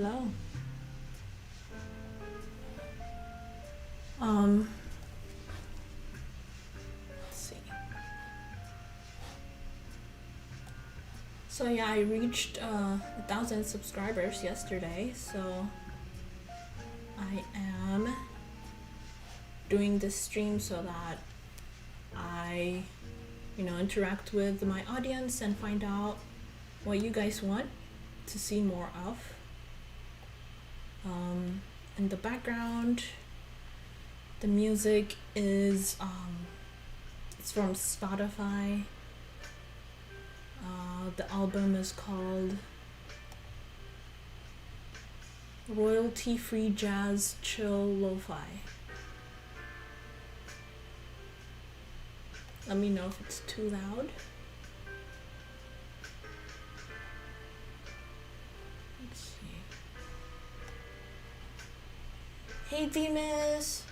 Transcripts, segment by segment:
hello. Um, let's see. So yeah, I reached 1,000 subscribers yesterday. So I am doing this stream so that I, interact with my audience and find out what you guys want to see more of. In the background, the music is it's from Spotify. The album is called Royalty Free Jazz Chill Lo-Fi. Let me know if it's too loud. Let's see. Hey Venus!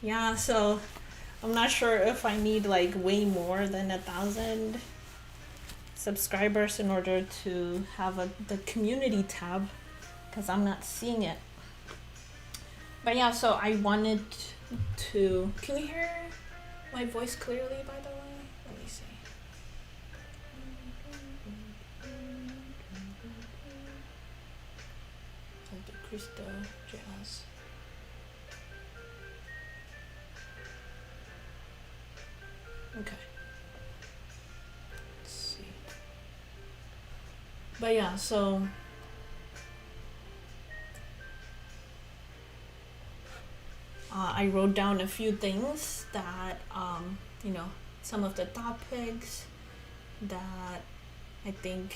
Yeah, so I'm not sure if I need like way more than 1,000 subscribers in order to have the community tab, because I'm not seeing it. But yeah, so I wanted to. Can you hear my voice clearly, by the way? Let me see. I'll do Krista Jazz. Okay. Let's see. But yeah, so I wrote down a few things that, some of the topics that I think.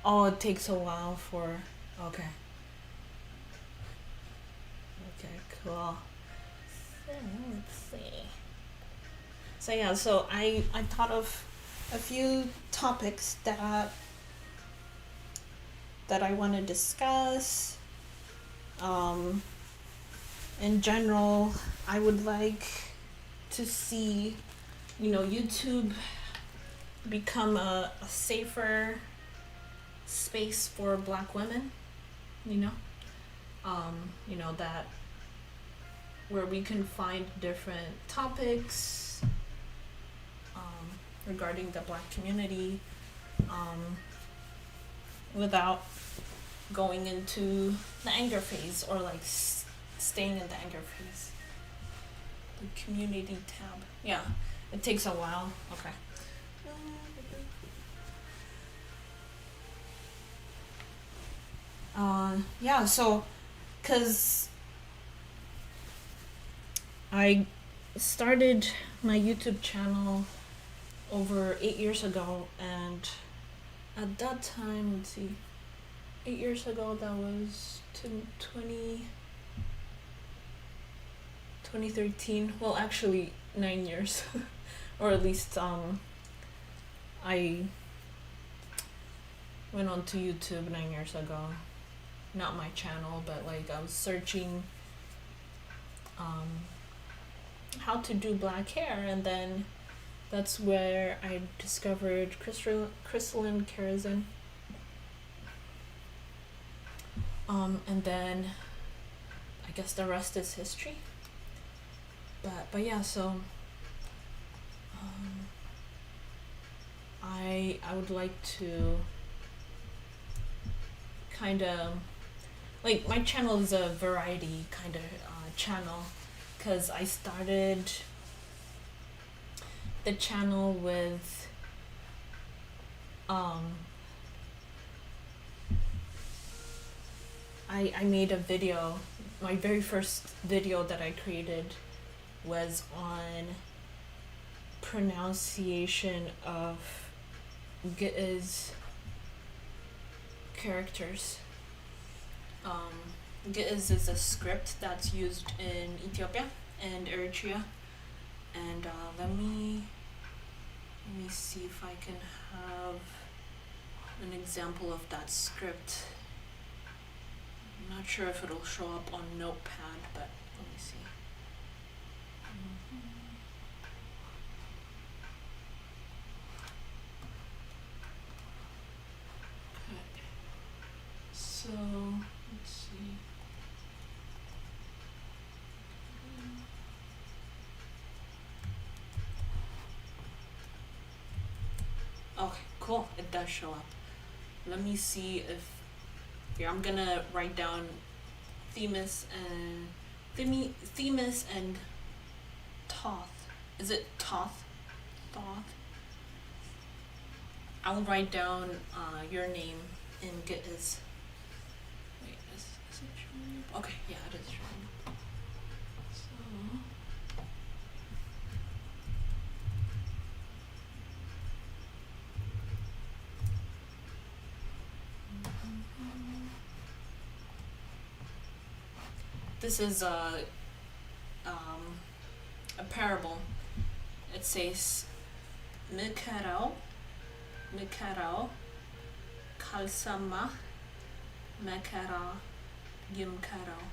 Oh, it takes a while for. Okay. Okay, cool. So, let's see. So yeah, so I thought of a few topics that I want to discuss. In general, I would like to see, YouTube become a safer space for Black women. That where we can find different topics regarding the Black community without going into the anger phase or like staying in the anger phase. The community tab. Yeah, it takes a while. Okay. Yeah, so, because I started my YouTube channel over 8 years ago, and at that time, let's see, 8 years ago, that was 2013. Well, actually, 9 years, or at least I went on to YouTube 9 years ago. Not my channel, but like I was searching how to do black hair, and then that's where I discovered Crystalline Keratin. And then I guess the rest is history. But yeah, so I would like to kind of like, my channel is a variety kind of channel, because I started the channel with I made a video. My very first video that I created was on pronunciation of Giz characters. Giz is a script that's used in Ethiopia and Eritrea. And let me see if I can have an example of that script. I'm not sure if it'll show up on Notepad, but let me see. Okay, cool. It does show up. Let me see if here I'm gonna write down Themis and Toth. Is it Toth? Thoth? I'll write down your name and get his. Wait, is it showing? Okay, yeah, it is showing. So. This is a parable. It says, Mikarao, Kalsama, Makara, Yimkarao,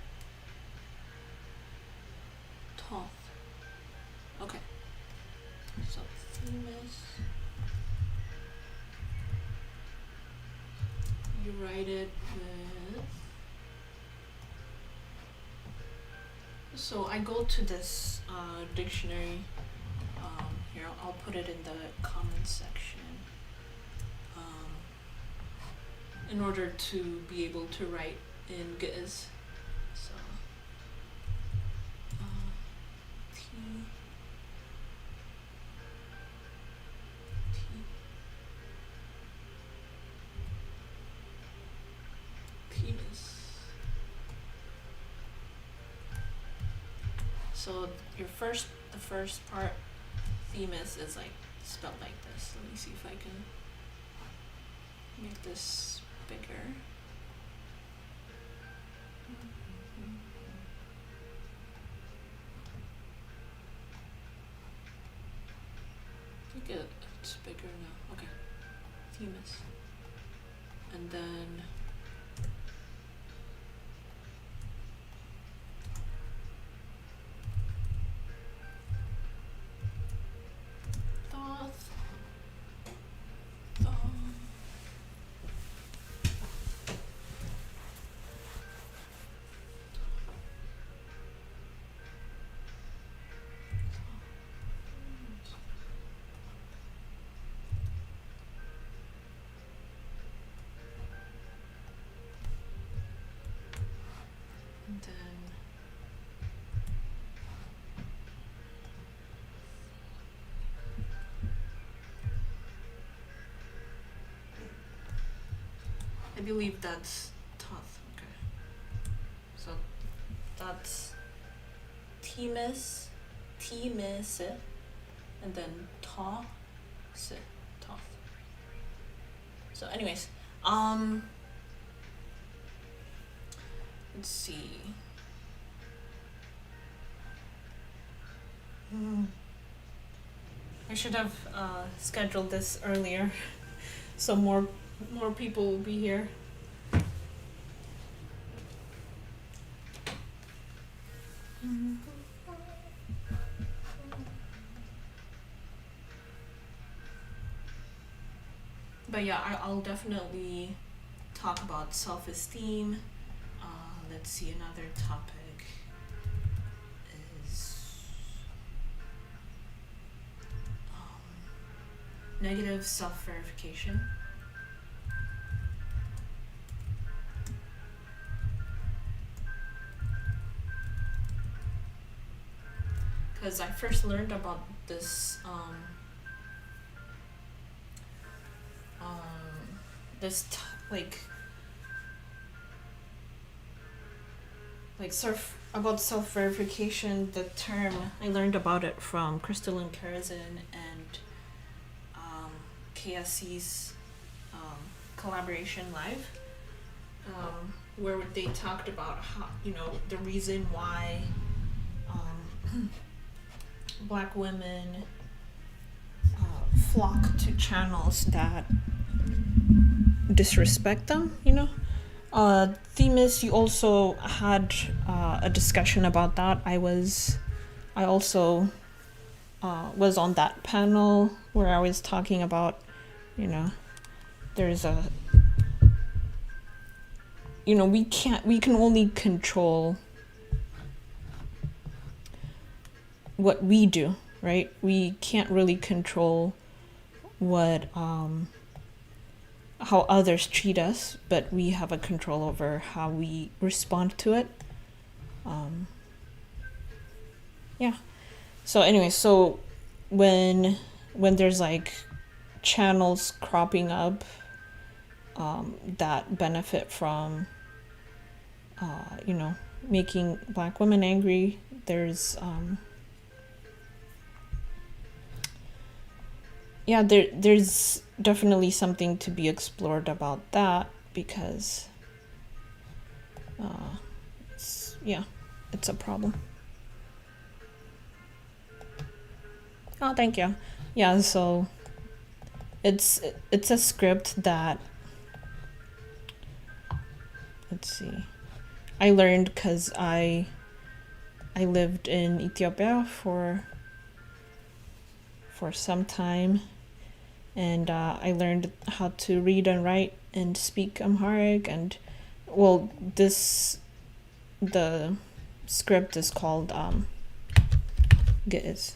Toth. Okay. So, Themis. You write it with. So I go to this dictionary. Here, I'll put it in the comments section. In order to be able to write in Ge'ez. So, T. Penis. So the first part, Themis, is like spelled like this. Let me see if I can make this bigger. I think it's bigger now. Okay, Themis, and then. And then I believe that's Toth. Okay. So that's Themis, and then Toth. So anyways, let's see. I should have scheduled this earlier, so more people will be here. But yeah, I'll definitely talk about self-esteem. Let's see, another topic is negative self-verification. Because I first learned about this about self-verification. The term, I learned about it from Crystalline Karazin and KSC's collaboration live, where they talked about how, the reason why Black women flock to channels that disrespect them, Themis, you also had a discussion about that. I also was on that panel where I was talking about, there's we can only control what we do, right? We can't really control what how others treat us, but we have a control over how we respond to it. Yeah. So anyway, so when there's like channels cropping up that benefit from making Black women angry, there's there's definitely something to be explored about that, because it's a problem. Oh, thank you. Yeah, so it's a script that, let's see, I learned because I lived in Ethiopia for some time, and I learned how to read and write and speak Amharic, and well, the script is called Ge'ez.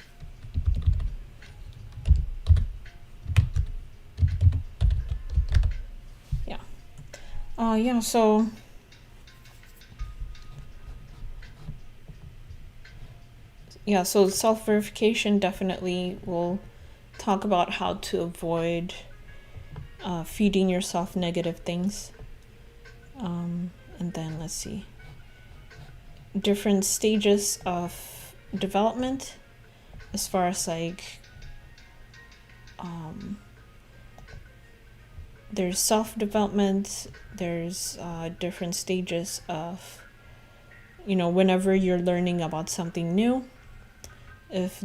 So self-verification definitely will talk about how to avoid feeding yourself negative things. And then let's see, different stages of development as far as like there's self-development, there's different stages of, whenever you're learning about something new, if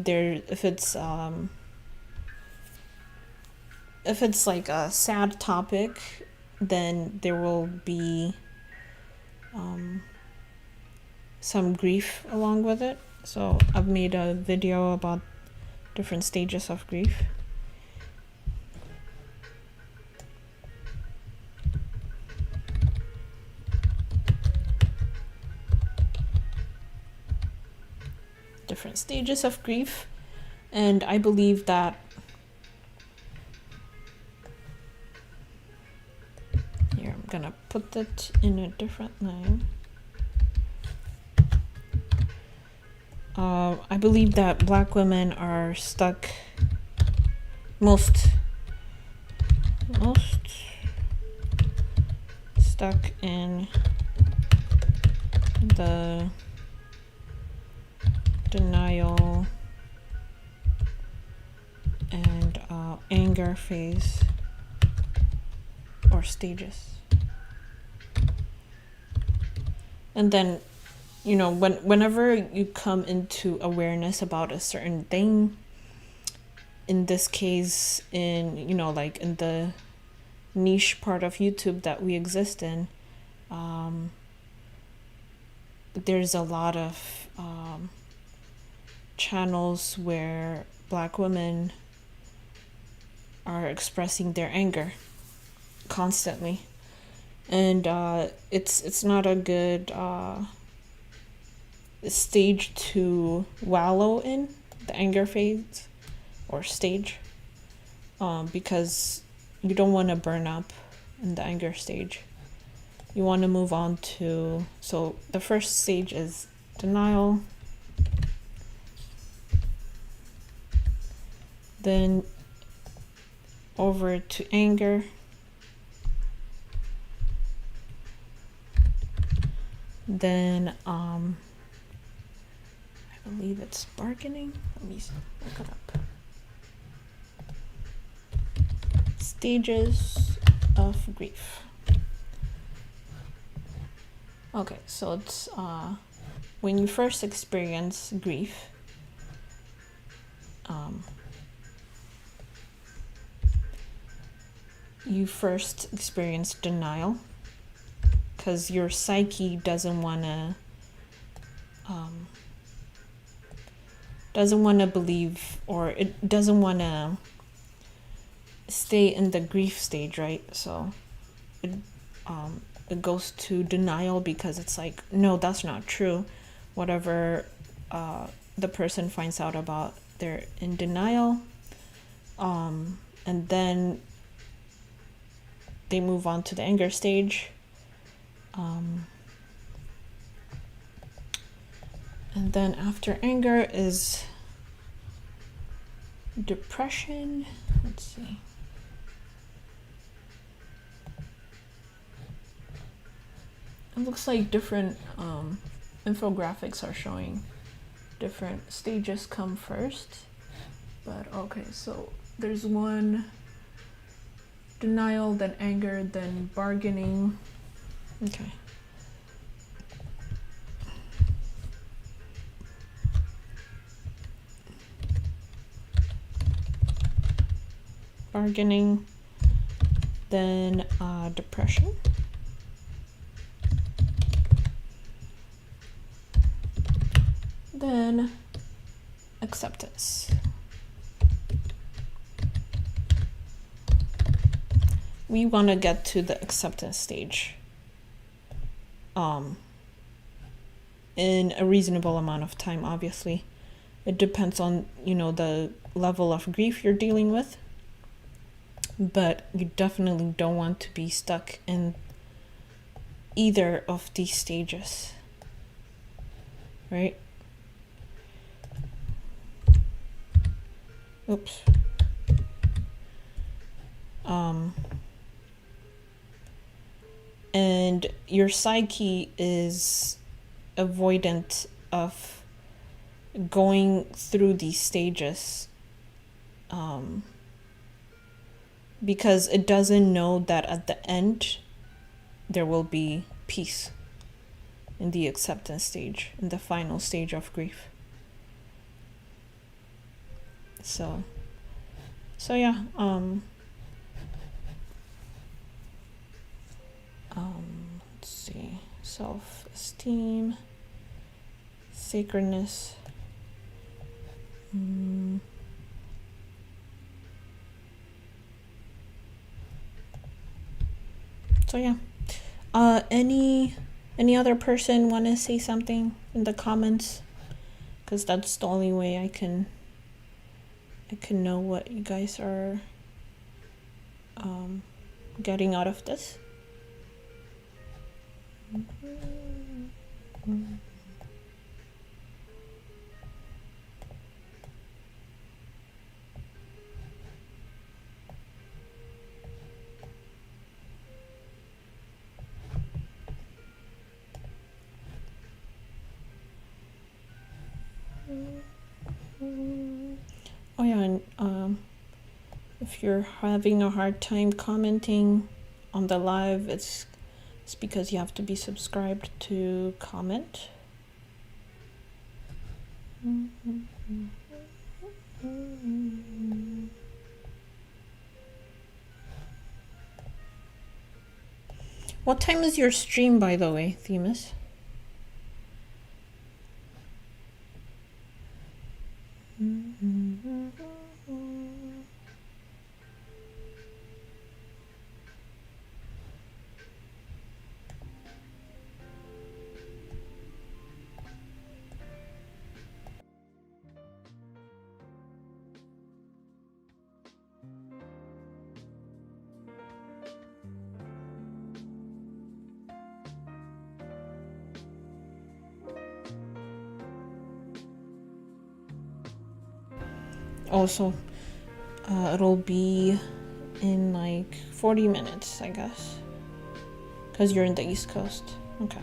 it's like a sad topic, then there will be some grief along with it. So I've made a video about different stages of grief. Different stages of grief, and I believe that here, I'm gonna put that in a different line. I believe that Black women are stuck stuck in the denial and anger phase or stages. And then, whenever you come into awareness about a certain thing, in this case, in like in the niche part of YouTube that we exist in, there's a lot of channels where Black women are expressing their anger constantly, and it's not a good stage to wallow in, the anger phase or stage, because you don't want to burn up in the anger stage. You want to move on to, so the first stage is denial, then over to anger, then I believe it's bargaining. Let me look it up. Stages of grief. Okay, so it's when you first experience grief, you first experience denial, because your psyche doesn't want to believe, or it doesn't want to stay in the grief stage, right? So it goes to denial, because it's like, no, that's not true. Whatever the person finds out about, they're in denial. and then they move on to the anger stage. And then after anger is depression. Let's see. It looks like different infographics are showing different stages come first. But okay, so there's one denial, then anger, then bargaining. Okay. Bargaining, then depression. Then acceptance. We want to get to the acceptance stage in a reasonable amount of time. Obviously, it depends on, you know, the level of grief you're dealing with, but you definitely don't want to be stuck in either of these stages, right? Oops. And your psyche is avoidant of going through these stages because it doesn't know that at the end there will be peace in the acceptance stage, in the final stage of grief. So yeah, let's see, self-esteem, sacredness, so yeah, any other person want to say something in the comments, because that's the only way I can know what you guys are getting out of this. Oh yeah, and if you're having a hard time commenting on the live, it's because you have to be subscribed to comment. What time is your stream, by the way, Themis? Also, it'll be in like 40 minutes, I guess, because you're in the East Coast. Okay.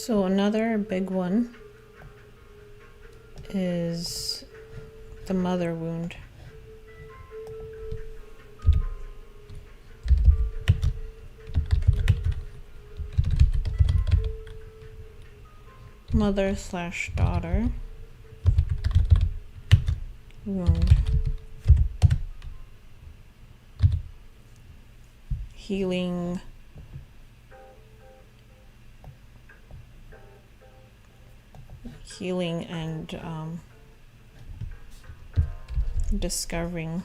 So another big one is the mother wound. Mother/daughter wound. Healing and discovering.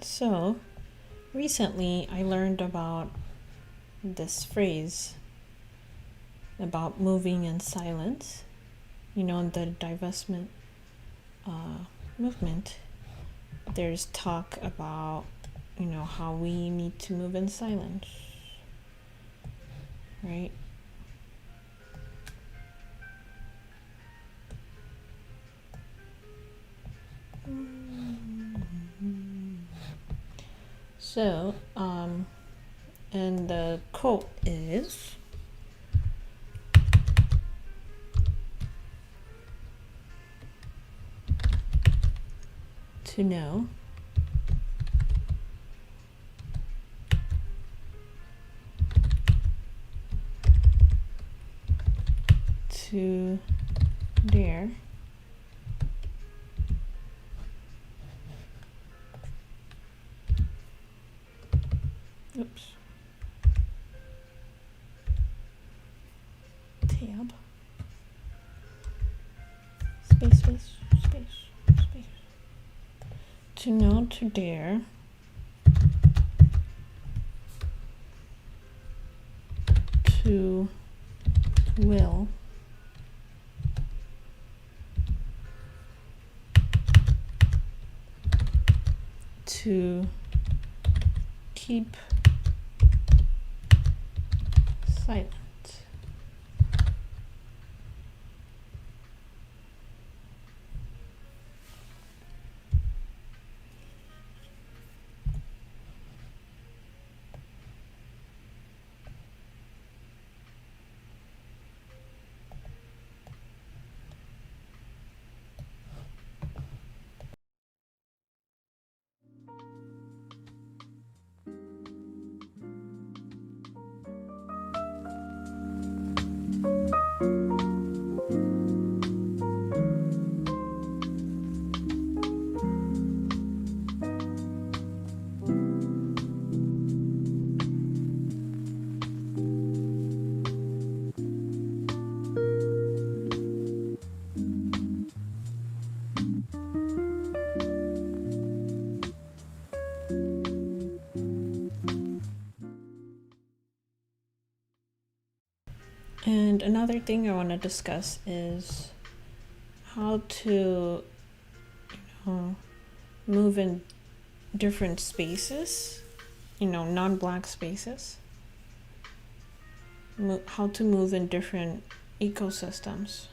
So, recently I learned about this phrase about moving in silence. You know, in the divestment movement, there's talk about, you know, how we need to move in silence, right? So, And the quote is, to know to dare oops tab space to know to dare to will to keep silent. And another thing I want to discuss is how to move in different spaces, non-black spaces. How to move in different ecosystems.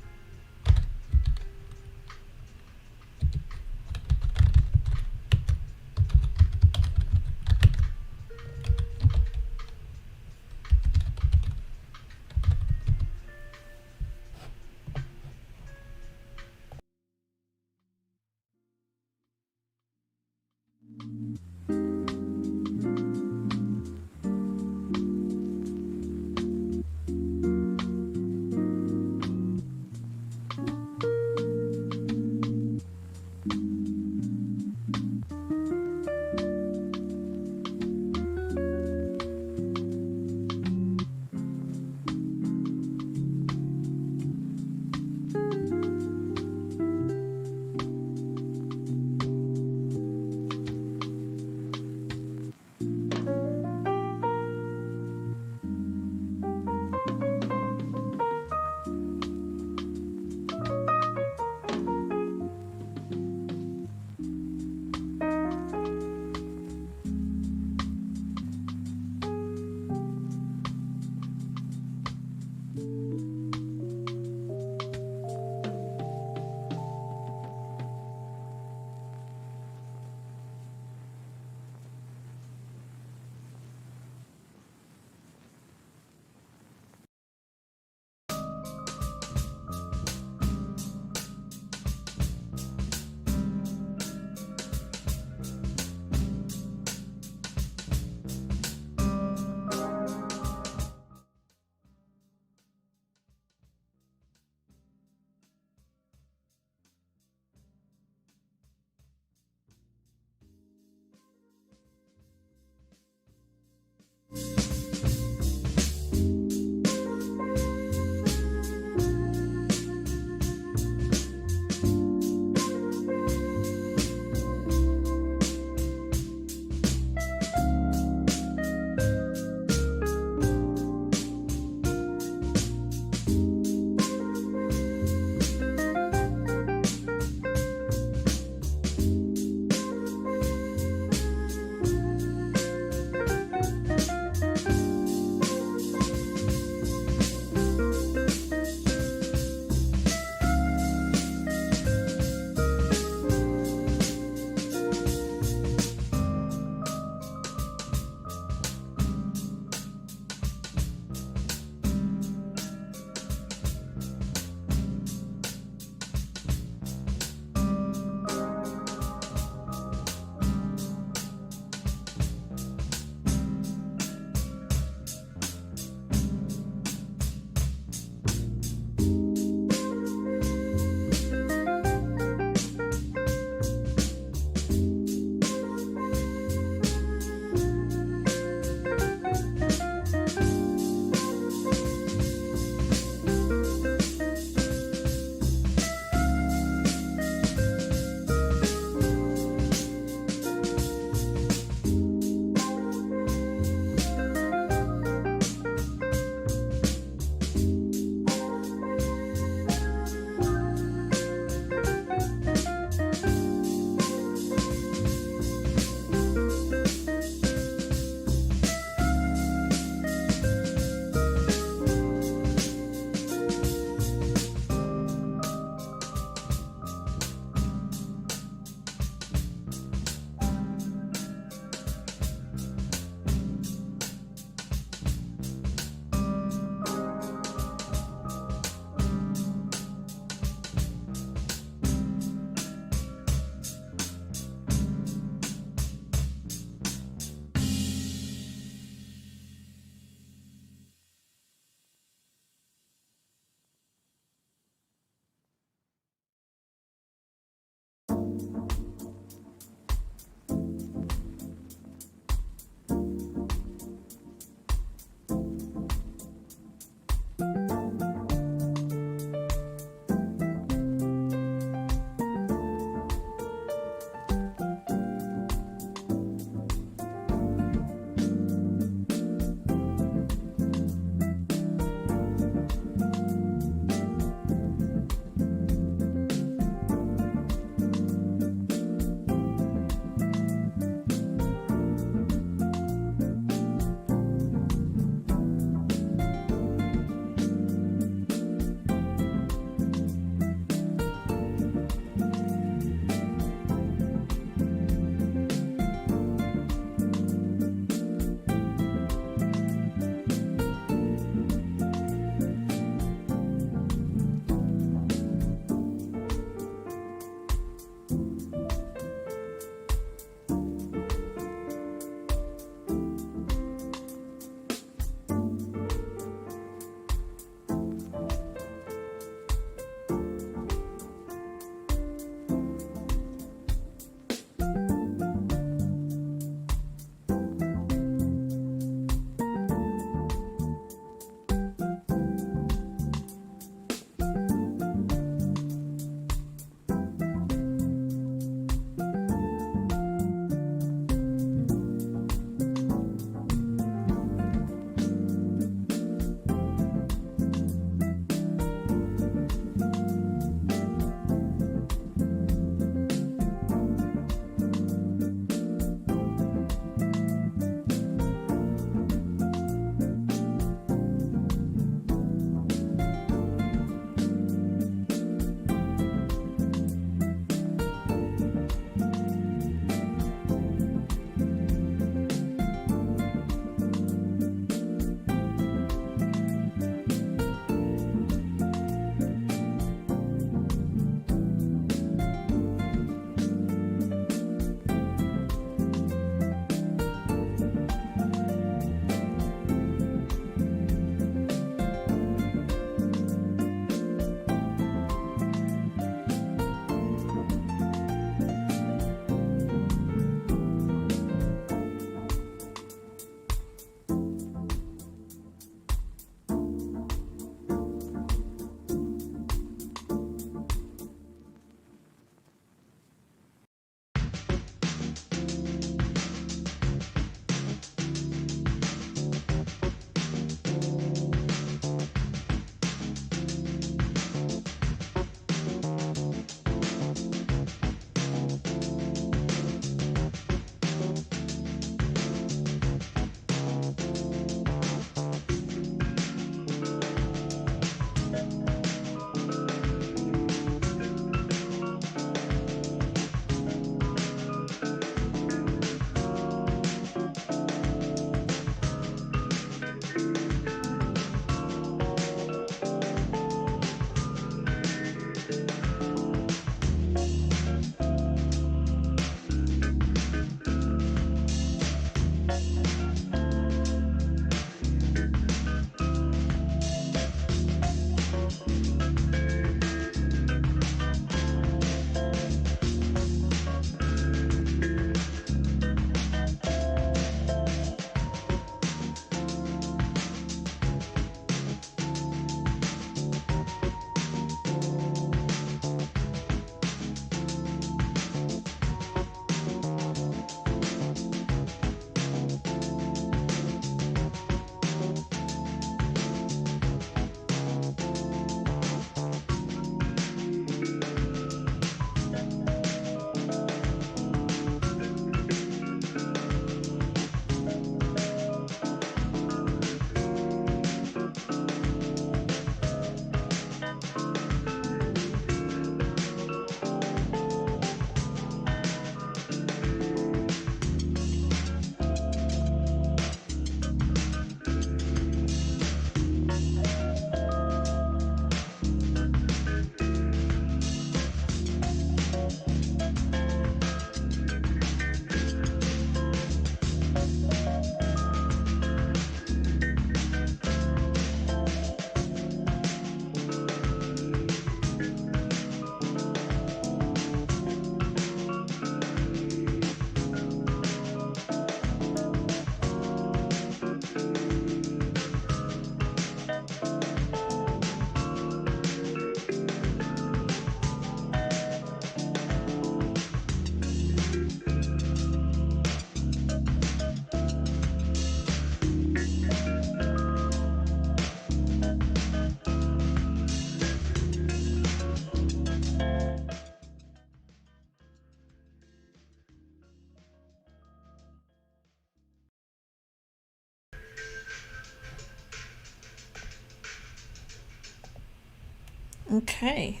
Okay.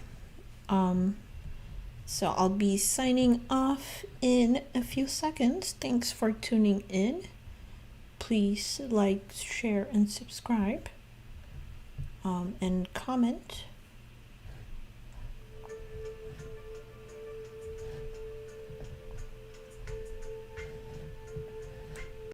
So I'll be signing off in a few seconds. Thanks for tuning in. Please like, share, and subscribe. And comment.